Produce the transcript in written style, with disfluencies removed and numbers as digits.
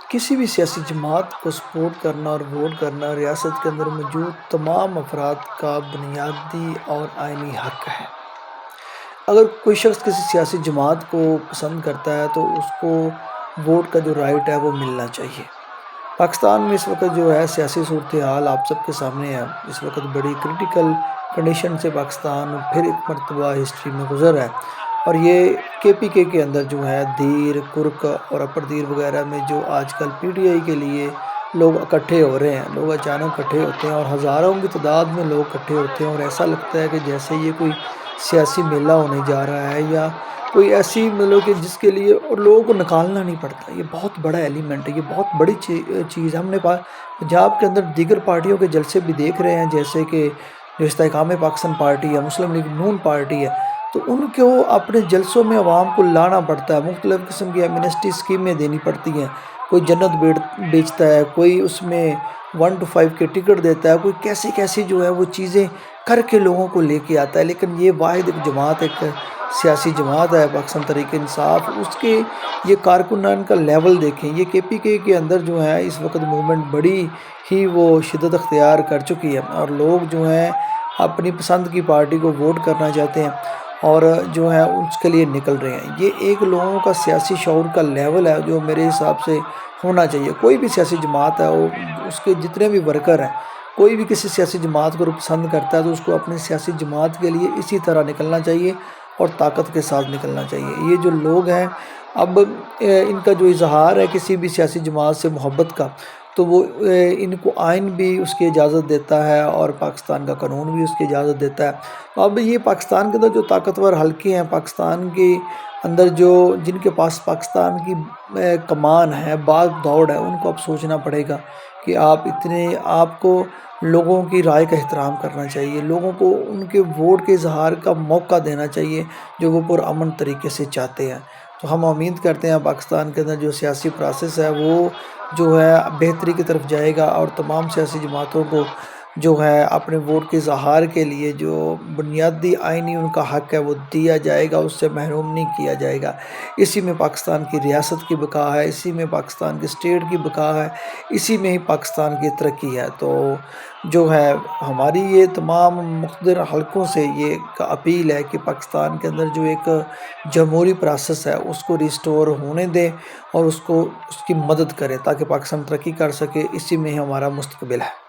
کسی بھی سیاسی جماعت کو سپورٹ کرنا اور ووٹ کرنا ریاست کے اندر موجود تمام افراد کا بنیادی اور آئینی حق ہے۔ اگر کوئی شخص کسی سیاسی جماعت کو پسند کرتا ہے تو اس کو ووٹ کا جو رائٹ ہے وہ ملنا چاہیے۔ پاکستان میں اس وقت جو ہے سیاسی صورتحال آپ سب کے سامنے ہے۔ اس وقت بڑی کرٹیکل کنڈیشن سے پاکستان پھر ایک مرتبہ ہسٹری میں گزر ہے، اور یہ KPK کے اندر جو ہے دیر، کرک اور اپر دیر وغیرہ میں جو آج کل PTI کے لیے لوگ اکٹھے ہو رہے ہیں، لوگ اچانک اکٹھے ہوتے ہیں اور ہزاروں کی تعداد میں لوگ اکٹھے ہوتے ہیں، اور ایسا لگتا ہے کہ جیسے یہ کوئی سیاسی میلہ ہونے جا رہا ہے یا کوئی ایسی مطلب کہ جس کے لیے اور لوگوں کو نکالنا نہیں پڑتا۔ یہ بہت بڑا ایلیمنٹ ہے، یہ بہت بڑی چیز ہے۔ ہم نے پنجاب کے اندر دیگر پارٹیوں کے جلسے بھی دیکھ رہے ہیں، جیسے کہ جو استحکام پاکستان پارٹی ہے، مسلم لیگ نون پارٹی ہے، تو ان کو اپنے جلسوں میں عوام کو لانا پڑتا ہے، مختلف قسم کی ایمنسٹی اسکیمیں دینی پڑتی ہیں، کوئی جنت بیچتا ہے، کوئی اس میں 1 to 5 کے ٹکٹ دیتا ہے، کوئی کیسی کیسی جو ہے وہ چیزیں کر کے لوگوں کو لے کے آتا ہے۔ لیکن یہ واحد ایک جماعت، ایک سیاسی جماعت ہے پاکستان تحریک انصاف، اس کے یہ کارکنان کا لیول دیکھیں۔ یہ KPK کے اندر جو ہے اس وقت موومنٹ بڑی ہی وہ شدت اختیار کر چکی ہے، اور لوگ جو ہیں اپنی پسند کی پارٹی کو ووٹ کرنا چاہتے ہیں اور جو ہے اس کے لیے نکل رہے ہیں۔ یہ ایک لوگوں کا سیاسی شعور کا لیول ہے جو میرے حساب سے ہونا چاہیے۔ کوئی بھی سیاسی جماعت ہے، وہ اس کے جتنے بھی ورکر ہیں، کوئی بھی کسی سیاسی جماعت کو پسند کرتا ہے تو اس کو اپنی سیاسی جماعت کے لیے اسی طرح نکلنا چاہیے اور طاقت کے ساتھ نکلنا چاہیے۔ یہ جو لوگ ہیں اب ان کا جو اظہار ہے کسی بھی سیاسی جماعت سے محبت کا، تو وہ ان کو آئین بھی اس کی اجازت دیتا ہے اور پاکستان کا قانون بھی اس کی اجازت دیتا ہے۔ اب یہ پاکستان کے اندر جو طاقتور حلقے ہیں، پاکستان کے اندر جو جن کے پاس پاکستان کی کمان ہے، باغ دوڑ ہے، ان کو اب سوچنا پڑے گا کہ آپ کو لوگوں کی رائے کا احترام کرنا چاہیے، لوگوں کو ان کے ووٹ کے اظہار کا موقع دینا چاہیے جو وہ پرامن طریقے سے چاہتے ہیں۔ تو ہم امید کرتے ہیں پاکستان کے اندر جو سیاسی پروسیس ہے وہ جو ہے بہتری کی طرف جائے گا، اور تمام سیاسی جماعتوں کو جو ہے اپنے ووٹ کے اظہار کے لیے جو بنیادی آئینی ان کا حق ہے وہ دیا جائے گا، اس سے محروم نہیں کیا جائے گا۔ اسی میں پاکستان کی ریاست کی بقا ہے، اسی میں پاکستان کی اسٹیٹ کی بقا ہے، اسی میں ہی پاکستان کی ترقی ہے۔ تو جو ہے ہماری یہ تمام مقتدر حلقوں سے یہ ایک اپیل ہے کہ پاکستان کے اندر جو ایک جمہوری پروسیس ہے اس کو ریسٹور ہونے دیں اور اس کی مدد کریں تاکہ پاکستان ترقی کر سکے۔ اسی میں ہی ہمارا مستقبل ہے۔